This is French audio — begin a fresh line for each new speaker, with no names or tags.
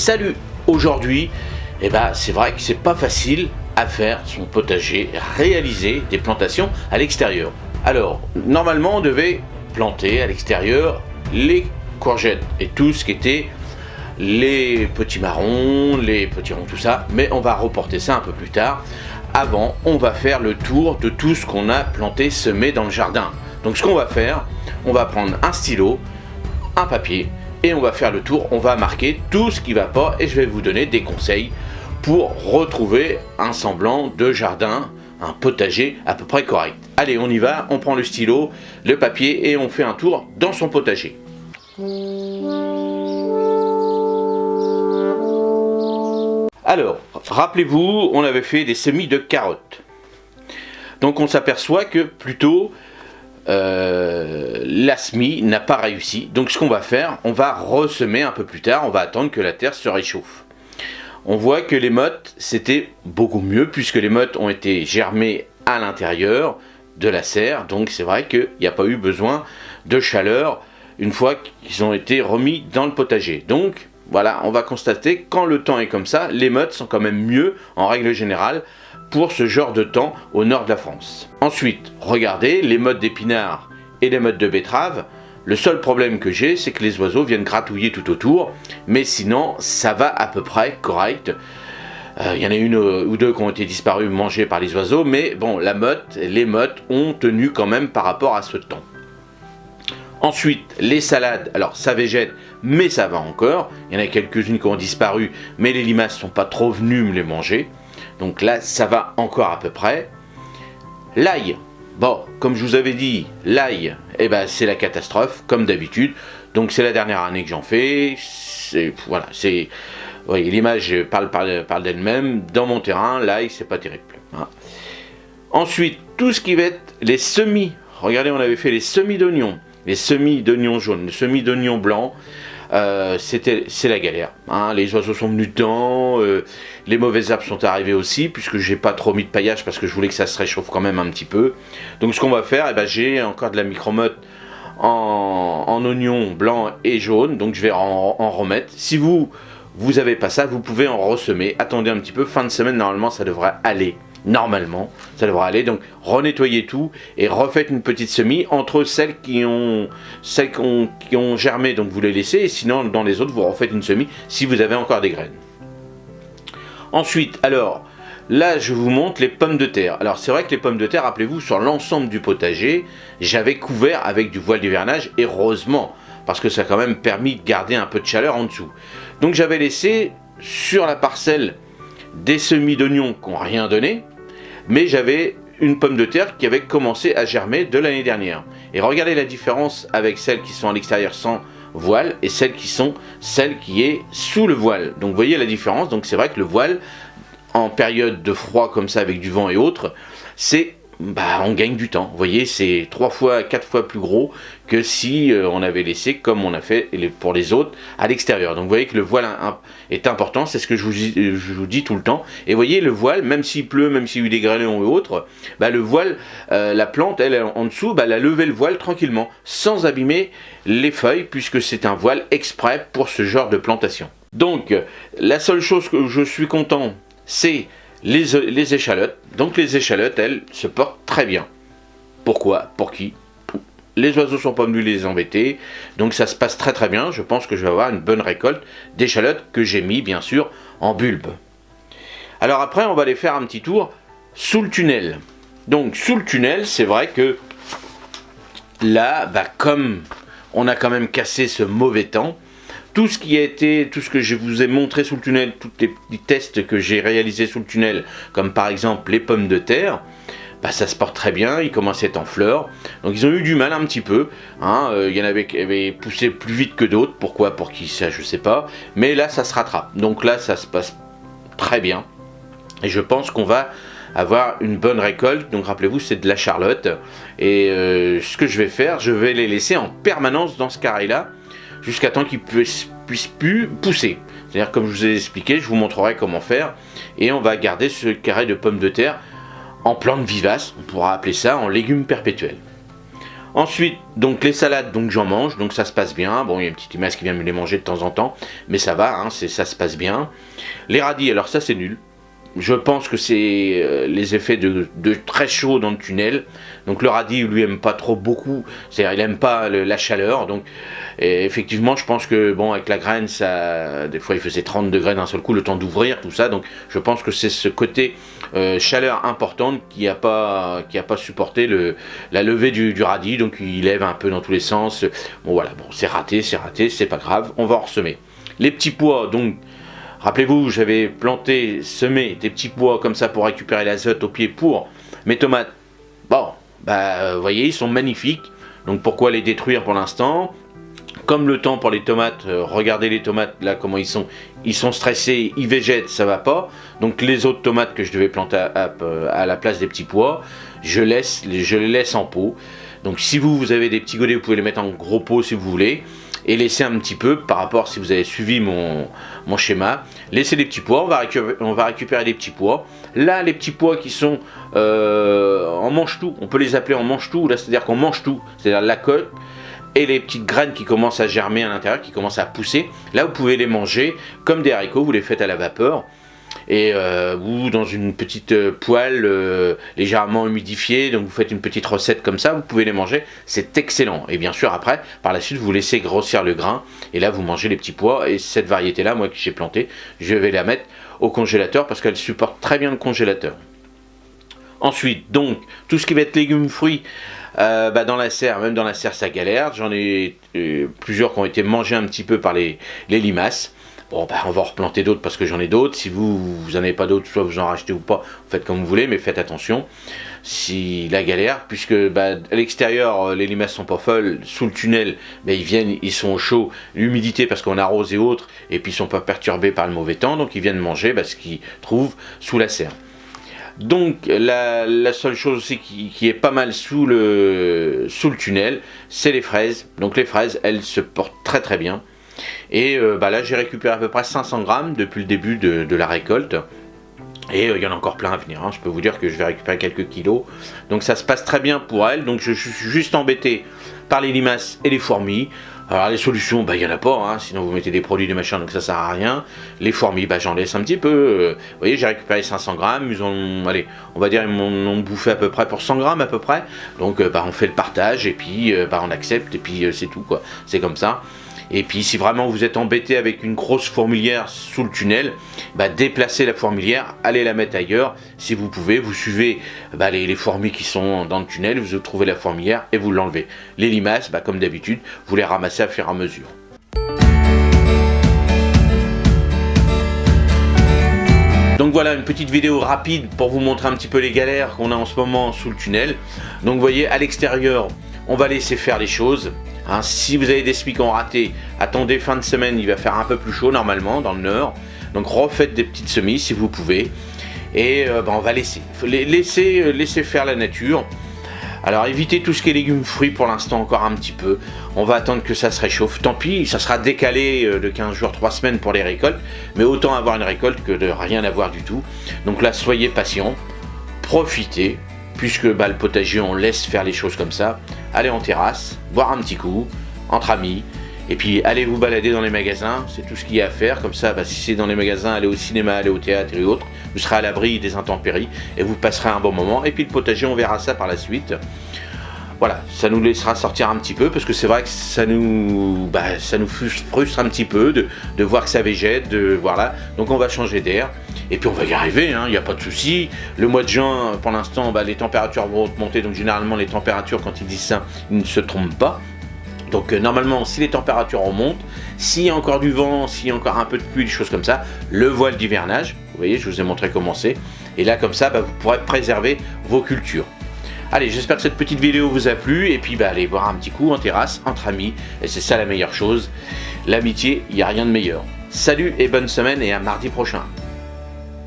Salut! Aujourd'hui, c'est vrai que c'est pas facile à faire son potager, réaliser des plantations à l'extérieur. Alors, normalement, on devait planter à l'extérieur les courgettes et tout ce qui était les petits marrons, les petits ronds, tout ça, mais on va reporter ça un peu plus tard. Avant, on va faire le tour de tout ce qu'on a planté, semé dans le jardin. Donc ce qu'on va faire, on va prendre un stylo, un papier, et on va faire le tour, on va marquer tout ce qui va pas, et je vais vous donner des conseils pour retrouver un semblant de jardin, un potager à peu près correct. Allez, on y va, on prend le stylo, le papier, et on fait un tour dans son potager. Alors, rappelez-vous, on avait fait des semis de carottes. Donc on s'aperçoit que plutôt la semis n'a pas réussi. Donc ce qu'on va faire, on va ressemer un peu plus tard, on va attendre que la terre se réchauffe. On voit que les mottes, c'était beaucoup mieux puisque les mottes ont été germées à l'intérieur de la serre. Donc c'est vrai qu'il n'y a pas eu besoin de chaleur une fois qu'ils ont été remis dans le potager. Donc voilà, on va constater quand le temps est comme ça, les mottes sont quand même mieux en règle générale pour ce genre de temps au nord de la France. Ensuite, regardez les mottes d'épinards et les mottes de betterave. Le seul problème que j'ai, c'est que les oiseaux viennent gratouiller tout autour, mais sinon ça va à peu près correct. Il y en a une ou deux qui ont été disparues, mangées par les oiseaux, mais bon, les mottes ont tenu quand même par rapport à ce temps. Ensuite, les salades, alors ça végète, mais ça va encore. Il y en a quelques-unes qui ont disparu, mais les limaces ne sont pas trop venues me les manger. Donc là, ça va encore à peu près. L'ail, bon, comme je vous avais dit, l'ail, c'est la catastrophe, comme d'habitude. Donc c'est la dernière année que j'en fais. Voilà, oui, l'image parle d'elle-même. Dans mon terrain, l'ail, c'est pas terrible. Hein. Ensuite, tout ce qui va être les semis. Regardez, on avait fait les semis d'oignons. Les semis d'oignons jaunes, les semis d'oignons blancs, c'est la galère. Hein. Les oiseaux sont venus dedans, les mauvaises herbes sont arrivées aussi, puisque j'ai pas trop mis de paillage parce que je voulais que ça se réchauffe quand même un petit peu. Donc ce qu'on va faire, j'ai encore de la micromotte en oignons blancs et jaunes, donc je vais en remettre. Si vous avez pas ça, vous pouvez en ressemer. Attendez un petit peu, fin de semaine, normalement ça devrait aller. Normalement, ça devrait aller. Donc, renettoyez tout et refaites une petite semis entre celles qui ont germé. Donc, vous les laissez. Et sinon, dans les autres, vous refaites une semis si vous avez encore des graines. Ensuite, alors, là, je vous montre les pommes de terre. Alors, c'est vrai que les pommes de terre, rappelez-vous, sur l'ensemble du potager, j'avais couvert avec du voile d'hivernage. Et heureusement, parce que ça a quand même permis de garder un peu de chaleur en dessous. Donc, j'avais laissé sur la parcelle des semis d'oignons qui n'ont rien donné. Mais j'avais une pomme de terre qui avait commencé à germer de l'année dernière. Et regardez la différence avec celles qui sont à l'extérieur sans voile et celle qui est sous le voile. Donc vous voyez la différence. Donc c'est vrai que le voile, en période de froid comme ça avec du vent et autres, on gagne du temps. Vous voyez, c'est 4 fois plus gros que si on avait laissé comme on a fait pour les autres à l'extérieur. Donc vous voyez que le voile est important, c'est ce que je vous dis tout le temps. Et vous voyez, le voile, même s'il pleut, même s'il y a eu des grêlons ou autres, le voile, la plante, elle en dessous, elle a levé le voile tranquillement, sans abîmer les feuilles, puisque c'est un voile exprès pour ce genre de plantation. Donc, la seule chose que je suis content, c'est les échalotes. Donc les échalotes, elles se portent très bien. Pourquoi? Pour qui? Les oiseaux sont pas venus les embêter. Donc ça se passe très très bien. Je pense que je vais avoir une bonne récolte d'échalotes que j'ai mis bien sûr en bulbe. Alors après, on va aller faire un petit tour sous le tunnel. Donc sous le tunnel, c'est vrai que là, comme on a quand même cassé ce mauvais temps, tout ce que je vous ai montré sous le tunnel, tous les petits tests que j'ai réalisés sous le tunnel, comme par exemple les pommes de terre, ça se porte très bien, ils commencent à être en fleurs. Donc ils ont eu du mal un petit peu. Il y en avait qui avaient poussé plus vite que d'autres. Pourquoi? Pour qui ça, je sais pas. Mais là, ça se rattrape. Donc là, ça se passe très bien. Et je pense qu'on va avoir une bonne récolte. Donc rappelez-vous, c'est de la charlotte. Et ce que je vais faire, je vais les laisser en permanence dans ce carré-là, jusqu'à temps qu'ils puissent plus pousser. C'est-à-dire, comme je vous ai expliqué, je vous montrerai comment faire. Et on va garder ce carré de pommes de terre en plantes vivaces. On pourra appeler ça en légumes perpétuels. Ensuite, donc les salades, donc j'en mange, donc ça se passe bien. Bon, il y a une petite limace qui vient me les manger de temps en temps, mais ça va, hein, ça se passe bien. Les radis, alors ça c'est nul. Je pense que c'est les effets de très chaud dans le tunnel. Donc le radis, lui, aime pas trop beaucoup. C'est-à-dire, il aime pas la chaleur. Donc, effectivement, je pense que, bon, avec la graine, ça, des fois, il faisait 30 degrés d'un seul coup, le temps d'ouvrir, tout ça. Donc, je pense que c'est ce côté chaleur importante qui a pas supporté la levée du radis. Donc, il lève un peu dans tous les sens. Bon, voilà, bon, c'est raté, c'est pas grave. On va en ressemer. Les petits pois, donc... Rappelez-vous, j'avais semé des petits pois comme ça pour récupérer l'azote au pied pour mes tomates. Bon, bah, vous voyez, ils sont magnifiques. Donc pourquoi les détruire pour l'instant? Comme le temps pour les tomates, regardez les tomates là comment ils sont stressés, ils végètent, ça va pas. Donc les autres tomates que je devais planter à la place des petits pois, je les laisse en pot. Donc si vous avez des petits godets, vous pouvez les mettre en gros pot si vous voulez. Et laisser un petit peu par rapport, si vous avez suivi mon schéma, laissez les petits pois, on va récupérer les petits pois. Là, les petits pois qui sont en mange-tout, on peut les appeler en mange-tout, là c'est-à-dire qu'on mange tout, c'est-à-dire la coque et les petites graines qui commencent à germer à l'intérieur, qui commencent à pousser. Là, vous pouvez les manger comme des haricots, vous les faites à la vapeur. Et ou dans une petite poêle légèrement humidifiée, donc vous faites une petite recette comme ça, vous pouvez les manger, c'est excellent. Et bien sûr après, par la suite vous laissez grossir le grain, et là vous mangez les petits pois, et cette variété là, moi que j'ai plantée, je vais la mettre au congélateur, parce qu'elle supporte très bien le congélateur. Ensuite, donc, tout ce qui va être légumes, fruits, dans la serre, même dans la serre ça galère, j'en ai plusieurs qui ont été mangés un petit peu par les limaces. Bon, on va en replanter d'autres parce que j'en ai d'autres. Si vous n'en avez pas d'autres, soit vous en rachetez ou pas, vous faites comme vous voulez, mais faites attention. Si la galère, puisque à l'extérieur, les limaces sont pas folles, sous le tunnel, ils sont au chaud, l'humidité parce qu'on arrose et autres, et puis ils sont pas perturbés par le mauvais temps, donc ils viennent manger ce qu'ils trouvent sous la serre. Donc la seule chose aussi qui est pas mal sous le tunnel, c'est les fraises. Donc les fraises, elles se portent très très bien. Et là j'ai récupéré à peu près 500 grammes depuis le début de la récolte. Et il y en a encore plein à venir, hein. Je peux vous dire que je vais récupérer quelques kilos. Donc ça se passe très bien pour elles. Donc je suis juste embêté par les limaces et les fourmis. Alors les solutions, il n'y en a pas, hein. Sinon vous mettez des produits, des machins, donc ça sert à rien. Les fourmis, j'en laisse un petit peu. Vous voyez, j'ai récupéré 500 grammes. On va dire, ils m'ont bouffé à peu près pour 100 grammes à peu près. Donc on fait le partage et puis on accepte et puis c'est tout quoi. C'est comme ça. Et puis si vraiment vous êtes embêté avec une grosse fourmilière sous le tunnel, déplacez la fourmilière, allez la mettre ailleurs. Si vous pouvez, vous suivez les fourmis qui sont dans le tunnel, vous trouvez la fourmilière et vous l'enlevez. Les limaces, comme d'habitude, vous les ramassez à fur et à mesure. Donc voilà une petite vidéo rapide pour vous montrer un petit peu les galères qu'on a en ce moment sous le tunnel. Donc vous voyez, à l'extérieur, on va laisser faire les choses. Si vous avez des semis qui ont raté, attendez fin de semaine, il va faire un peu plus chaud normalement dans le nord. Donc refaites des petites semis si vous pouvez. Et on va laisser faire la nature. Alors évitez tout ce qui est légumes, fruits pour l'instant encore un petit peu. On va attendre que ça se réchauffe. Tant pis, ça sera décalé de 15 jours, 3 semaines pour les récoltes. Mais autant avoir une récolte que de rien avoir du tout. Donc là, soyez patients, profitez. Puisque le potager, on laisse faire les choses comme ça. Allez en terrasse, boire un petit coup, entre amis. Et puis allez vous balader dans les magasins, c'est tout ce qu'il y a à faire. Comme ça, si c'est dans les magasins, allez au cinéma, allez au théâtre et autres. Vous serez à l'abri des intempéries et vous passerez un bon moment. Et puis le potager, on verra ça par la suite. Voilà, ça nous laissera sortir un petit peu parce que c'est vrai que ça nous frustre un petit peu de voir que ça végète, voilà. Donc on va changer d'air. Et puis on va y arriver, il n'y a pas de souci. Le mois de juin, pour l'instant, les températures vont augmenter. Donc généralement, les températures, quand ils disent ça, ils ne se trompent pas. Donc normalement, si les températures remontent, s'il y a encore du vent, s'il y a encore un peu de pluie, des choses comme ça, le voile d'hivernage, vous voyez, je vous ai montré comment c'est. Et là, comme ça, vous pourrez préserver vos cultures. Allez, j'espère que cette petite vidéo vous a plu. Et puis, allez boire un petit coup en terrasse, entre amis. Et c'est ça la meilleure chose. L'amitié, il n'y a rien de meilleur. Salut et bonne semaine et à mardi prochain.